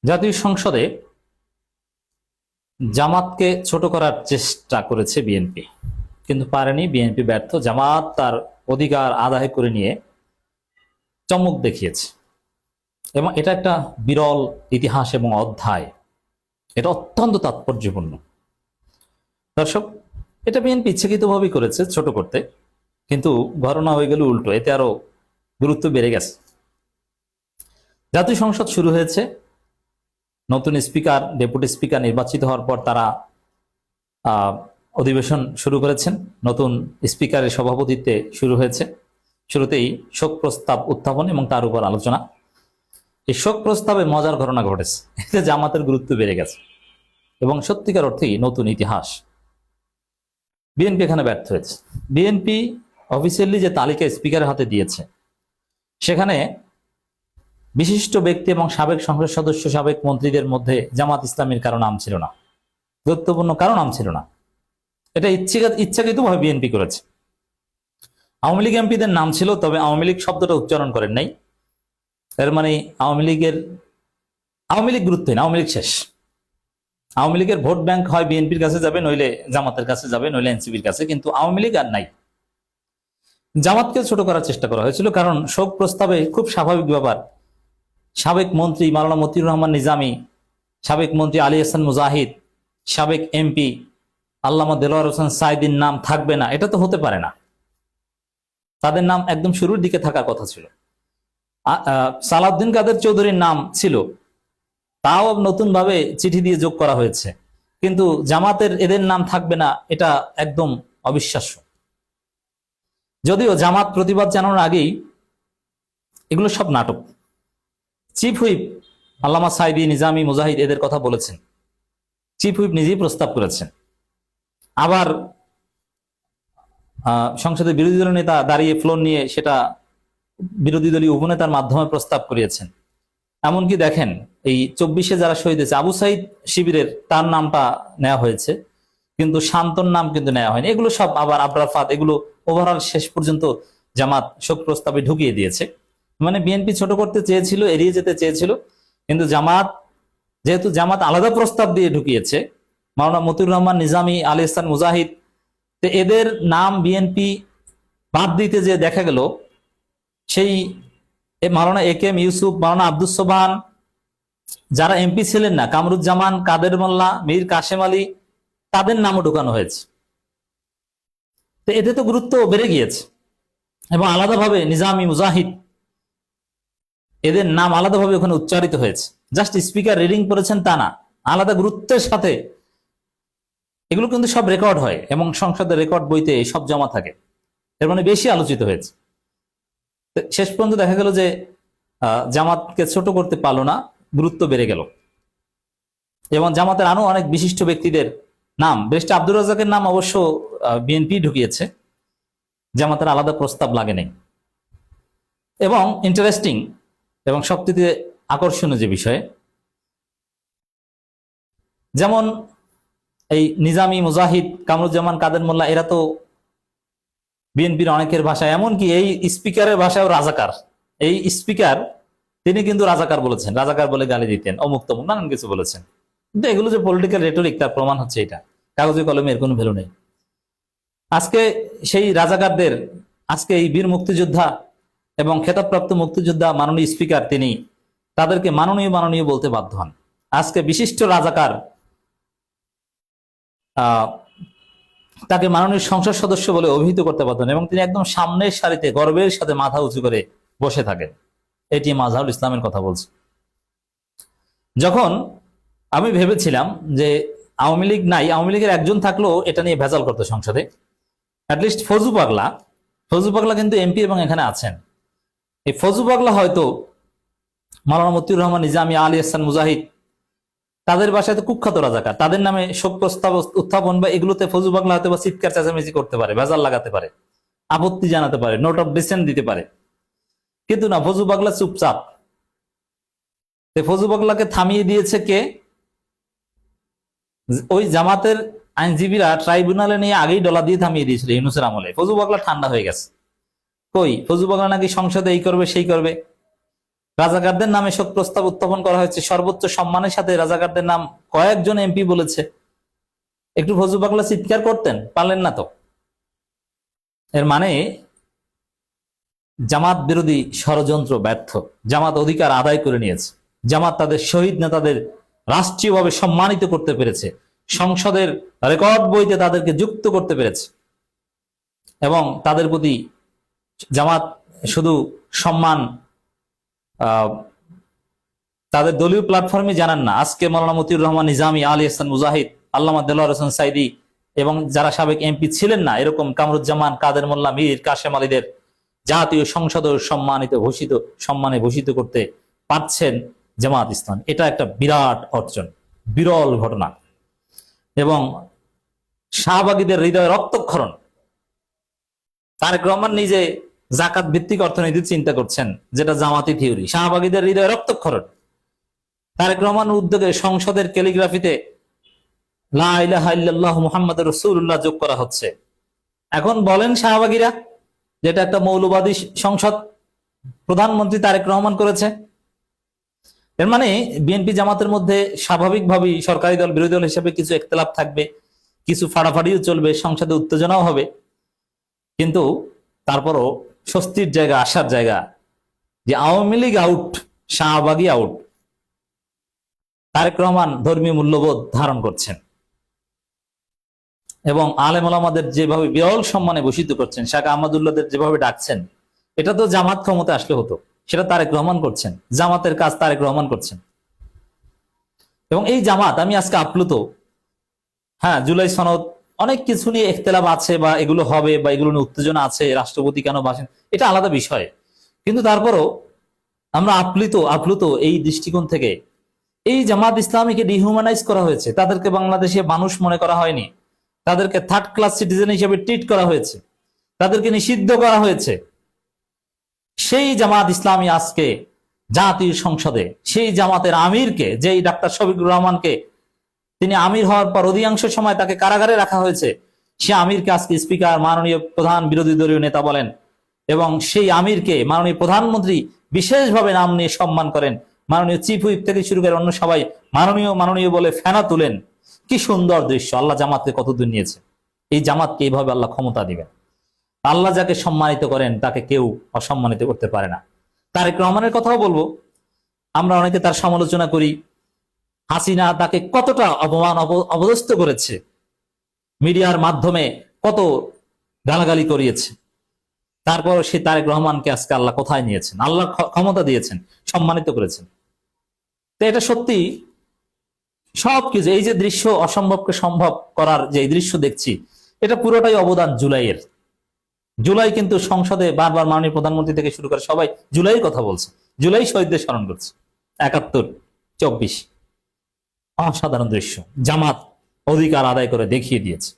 জাতীয় সংসদে জামাতকে ছোট করার চেষ্টা করেছে বিএনপি, কিন্তু পারেনি। বিএনপি ব্যর্থ। জামাত তার অধিকার আদায় করে নিয়ে চমক দেখিয়েছে এবং এটা একটা বিরল ইতিহাস এবং অধ্যায়। এটা অত্যন্ত তাৎপর্যপূর্ণ। দর্শক, এটা বিএনপি ইচ্ছাকৃতভাবেই করেছে ছোট করতে, কিন্তু ঘটনা হয়ে গেল উল্টো। এতে আরো গুরুত্ব বেড়ে গেছে। জাতীয় সংসদ শুরু হয়েছে। নতুন স্পিকার, ডেপুটি স্পিকার নির্বাচিত হওয়ার পর তারা অধিবেশন শুরু করেছেন। নতুন স্পিকারের সভাপতিত্বে শুরু হয়েছে। শুরুতেই শোক প্রস্তাব উত্থাপন এবং তার উপর আলোচনা। এই শোক প্রস্তাবে মজার ঘটনা ঘটেছে। এতে জামাতের গুরুত্ব বেড়ে গেছে এবং সত্যিকার অর্থেই নতুন ইতিহাস। বিএনপি এখানে ব্যর্থ হয়েছে। বিএনপি অফিসিয়ালি যে তালিকা স্পিকারের হাতে দিয়েছে, সেখানে বিশিষ্ট ব্যক্তি এবং সাবেক সংসদ সদস্য, সাবেক মন্ত্রীদের মধ্যে জামাত ইসলামীর কারো নাম ছিল না, গুরুত্বপূর্ণ কারো নাম ছিল না। এটা ইচ্ছাকৃতভাবে বিএনপি করেছে। আওয়ামী লীগ এমপিদের নাম ছিল, তবে আওয়ামী লীগ শব্দটা উচ্চারণ করেন নাই। এর মানে আওয়ামী লীগ গুরুত্বহীন, আওয়ামী লীগ শেষ। আওয়ামী লীগের ভোট ব্যাংক হয় বিএনপির কাছে যাবে, নইলে জামাতের কাছে যাবে, নইলে এনসিপির কাছে, কিন্তু আওয়ামী লীগ আর নাই। জামাতকে ছোট করার চেষ্টা করা হয়েছিল, কারণ শোক প্রস্তাবে খুব স্বাভাবিক ব্যাপার। সাবেক মন্ত্রী মাওলানা মতিউর রহমান নিজামী, সাবেক মন্ত্রী আলী হাসান মুজাহিদ, সাবেক এমপি আল্লামা দেলোয়ার হোসেন সাইদির নাম থাকবে না, এটা তো হতে পারে না। তাদের নাম একদম শুরুর দিকে থাকার কথা ছিল। সালাউদ্দিন কাদের চৌধুরীর নাম ছিল, তাও নতুন ভাবে চিঠি দিয়ে যোগ করা হয়েছে, কিন্তু জামাতের এদের নাম থাকবে না, এটা একদম অবিশ্বাস্য। যদিও জামাত প্রতিবাদ জানানোর আগেই এগুলো সব নাটক। চিফ হুইপ আল্লামা সাইদি, নিজামী, মুজাহিদ এদের কথা বলেছেন। চিফ হুইপ নিজেই প্রস্তাব করেছেন। আবার সংসদের বিরোধী দলীয় নেতা দাঁড়িয়ে ফ্লোর নিয়ে সেটা বিরোধী দলীয় উপনেতার মাধ্যমে প্রস্তাব করিয়েছেন। এমনকি দেখেন, এই 24-এ যারা শহীদ হয়েছে, আবু সাইদ শিবিরের তার নামটা নেওয়া হয়েছে, কিন্তু শান্তর নাম কিন্তু নেওয়া হয়নি। এগুলো সব আবার আবরাফাত, এগুলো ওভারঅল শেষ পর্যন্ত জামাত শোক প্রস্তাবে ঢুকিয়ে দিয়েছে। মানে বিএনপি ছোট করতে চেয়েছিল, এড়িয়ে যেতে চেয়েছিল, কিন্তু যেহেতু জামাত আলাদা প্রস্তাব দিয়ে ঢুকিয়েছে, মাওলানা মতিউর রহমান নিজামী, আলী হাসান মুজাহিদ, তো এদের নাম বিএনপি বাদ দিতে যে দেখা গেল সেই মাওলানা এ কে এম ইউসুফ, মাওলানা আব্দুস সোবহান, যারা এমপি ছিলেন না, কামরুজ্জামান, কাদের মোল্লা, মীর কাশেম আলী, তাদের নামও ঢুকানো হয়েছে। তো এতে তো গুরুত্ব বেড়ে গিয়েছে এবং আলাদাভাবে নিজামী, মুজাহিদ এদের নাম আলাদাভাবে ওখানে উচ্চারিত হয়েছে। জাস্ট স্পিকার রিডিং করেছেন তা না, আলাদা গুরুত্বের সাথে এগুলো কিন্তু সব রেকর্ড হয় এবং সংসদের রেকর্ড বইতে সব জমা থাকে। এর মানে বেশি আলোচিত হয়েছে। শেষ পর্যন্ত দেখা গেল যে জামাতকে ছোট করতে পারলো না, গুরুত্ব বেড়ে গেল। এবং জামাতের আরো অনেক বিশিষ্ট ব্যক্তিদের নাম, ব্যারিস্টার আব্দুর রাজ্জাকের নাম অবশ্য বিএনপি ঢুকিয়েছে, জামাতের আলাদা প্রস্তাব লাগে নাই। এবং ইন্টারেস্টিং এবং সবথেকে আকর্ষণীয় যে বিষয়, যেমন এই নিজামী, মুজাহিদ, কামরুজ্জামান, কাদের মোল্লা, এরা তো বিএনপির অনেকের ভাষায়, এমনকি এই স্পিকারের ভাষায় রাজাকার। এই স্পিকার তিনি কিন্তু রাজাকার বলেছেন, রাজাকার বলে গালি দিতেন, অমুক তমুক নানান কিছু বলেছেন। কিন্তু এগুলো যে পলিটিক্যাল রেটরিক, তার প্রমাণ হচ্ছে এটা। কাগজে কলমে এর কোনো ভ্যালু নেই। আজকে সেই রাজাকারদের, আজকে এই বীর মুক্তিযোদ্ধা এবং খেতাবপ্রাপ্ত মুক্তিযোদ্ধা মাননীয় স্পিকার, তিনি তাদেরকে মাননীয় মাননীয় বলতে বাধ্য হন। আজকে বিশিষ্ট রাজাকার তাকে মাননীয় সংসদ সদস্য বলে অভিহিত করতে পারতেন এবং তিনি একদম সামনের সারিতে গর্বের সাথে মাথা উঁচু করে বসে থাকেন। এটি মাজহারুল ইসলামের কথা বলছে। যখন আমি ভেবেছিলাম যে আওয়ামী লীগ নাই, আওয়ামী লীগের একজন থাকলেও এটা নিয়ে ভেজাল করতো সংসদে, অ্যাটলিস্ট ফজু পাগলা কিন্তু এমপি এবং এখানে আছেন। এই ফজু পাগলা হয়তো মাওলানা মতিউর রহমান নিজামী, আলী হাসান মুজাহিদ, তাদের বাসায় তো কুখ্যাত রাজাকার, তাদের নামে শোক প্রস্তাব উত্থাপন বা এগুলোতে ফজু পাগলা হয়তো বা চিৎকার চেঁচামেচি করতে পারে, ভেজাল লাগাতে পারে, আপত্তি জানাতে পারে, নোট অফ ডিসেন্ট দিতে পারে। কিন্তু না, ফজু পাগলা চুপচাপ। ফজু পাগলাকে থামিয়ে দিয়েছে কে? ওই জামাতের আইনজীবীরা ট্রাইব্যুনালে নিয়ে আগেই ডলা দিয়ে থামিয়ে দিয়েছিল ইউনূসের আমলে। ফজু পাগলা ঠান্ডা হয়ে গেছে। কই, ফজু পাগলা নাকি সংসদে এই করবে সেই করবে। রাজাকারদের নামে শোক প্রস্তাব উত্থাপন করা হয়েছে, সর্বোচ্চ সম্মানের সাথে রাজাকারদের নাম কয়েকজন এমপি বলেছে। একটু ফজলু পাগলা চিৎকার করতেন, পারলেন না তো। এর মানে জামাত বিরোধী ষড়যন্ত্র ব্যর্থ। জামাত অধিকার আদায় করে নিয়েছে। জামাত তাদের শহীদ নেতাদের রাষ্ট্রীয়ভাবে সম্মানিত করতে পেরেছে, সংসদের রেকর্ড বইতে তাদেরকে যুক্ত করতে পেরেছে। এবং তাদের প্রতি জামাত শুধু সম্মান তাদের দলীয় প্ল্যাটফর্মে জানান না, আজকে মাওলানা মতিউর রহমান নিজামী, আলী হাসান মুজাহিদ, আল্লামা দেলোয়ার হোসেন সাইদি এবং যারা সাবেক এমপি ছিলেন না, এরকম কামরুজ্জামান, কাদের মোল্লা, মীর কাশেম আলীদের জাতীয় সংসদে সম্মানে ভূষিত করতে পারছেন জামাত ইসলাম। এটা একটা বিরাট অর্জন, বিরল ঘটনা। এবং শাহবাগীদের হৃদয়ে রক্তক্ষরণ। তারেক রহমান নিজে জাকাত ভিত্তিক অর্থনীতি চিন্তা করছেন, যেটা জামাতি থিওরি। শাহবাগীদের হৃদয়ে রক্তক্ষরণ। তারেক রহমান উদ্যোগে সংসদের ক্যালিগ্রাফিতে লা ইলাহা ইল্লাল্লাহ মুহাম্মাদুর রাসূলুল্লাহ যোগ করা হচ্ছে। এখন বলেন শাহবাগীরা, যেটা একটা মৌলবাদী সংসদ প্রধানমন্ত্রী তারেক রহমান করেছে। এর মানে বিএনপি জামাতের মধ্যে স্বাভাবিকভাবেই সরকারি দল বিরোধী দল হিসেবে কিছু ইখতিলাফ থাকবে, কিছু ফাড়াফাড়িও চলবে, সংসদে উত্তেজনাও হবে, কিন্তু তারপরও স্বস্তির জায়গা, আসার জায়গা যে আওয়ামী লীগ আউট, শাহবাগী আউট। তারেক রহমান ধর্মীয় মূল্যবোধ ধারণ করছেন এবং আলেম ওলামাদের যেভাবে বিরল সম্মানে ভূষিত করছেন, শাহ আহমদুল্লাহদের যেভাবে ডাকছেন, এটা তো জামাত ক্ষমতা আসলে হতো, সেটা তারেক রহমান করছেন। জামাতের কাজ তারেক রহমান করছেন। এবং এই জামাত, আমি আজকে আপ্লুত। হ্যাঁ, জুলাই সনদ, অনেক কিছু নিয়ে ইখতিলাফ আছে, বা এগুলো হবে, বা এগুলো নিয়ে উত্তেজনা আছে, রাষ্ট্রপতি কেন বাসেন, এটা আলাদা বিষয়। কিন্তু তারপরও আমরা আপ্লুত এই দৃষ্টিকোণ থেকে। এই জামাত ইসলামীকে ডিহিউম্যানাইজ করা হয়েছে, তাদেরকে বাংলাদেশে মানুষ মনে করা হয়নি, তাদেরকে থার্ড ক্লাস সিটিজেন হিসেবে ট্রিট করা হয়েছে, তাদেরকে নিষিদ্ধ করা হয়েছে। সেই জামাত ইসলামী আজকে জাতীয় সংসদে, সেই জামাতের আমিরকে, যেই ডাক্তার শফিকুর রহমানকে, তিনি আমির হওয়ার পর অধিকাংশ সময় তাকে কারাগারে রাখা হয়েছে, সে আমিরকে আজকে স্পিকার, মাননীয় প্রধান বিরোধী দলীয় নেতা বলেন। এবং সেই আমিরকে মাননীয় প্রধানমন্ত্রী বিশেষভাবে নাম নিয়ে সম্মান করেন। মাননীয় চিফ হুইপ থেকে শুরু করে অন্য সবাই মাননীয় বলে ফেনা তুলেন। কি সুন্দর দৃশ্য! আল্লাহ জামাতকে কতদূর নিয়েছে। এই জামাতকে এইভাবে আল্লাহ ক্ষমতা দিবেন। আল্লাহ যাকে সম্মানিত করেন তাকে কেউ অসম্মানিত করতে পারে না। তারেক রহমানের কথাও বলবো, আমরা অনেকে তার সমালোচনা করি। হাসিনা তাকে কতটা অপদস্থ করেছে, মিডিয়ার মাধ্যমে কত গালাগালি করিয়েছে, তারপর সে তারেক রহমানকে আজকে আল্লাহ কোথায় নিয়েছেন, আল্লাহ ক্ষমতা দিয়েছেন, সম্মানিত করেছেন। তো এটা সত্যি সবকিছু, এই যে দৃশ্য, অসম্ভবকে সম্ভব করার যে দৃশ্য দেখছি, এটা পুরোটাই অবদান জুলাইয়ের। জুলাই কিন্তু সংসদে বারবার মাননীয় প্রধানমন্ত্রী থেকে শুরু করে সবাই জুলাইয়ের কথা বলছে, জুলাই শহীদদের স্মরণ করছে। ৭১, ২৪, অসাধারণ দৃশ্য। জামাত অধিকার আদায় করে দেখিয়ে দিয়েছে।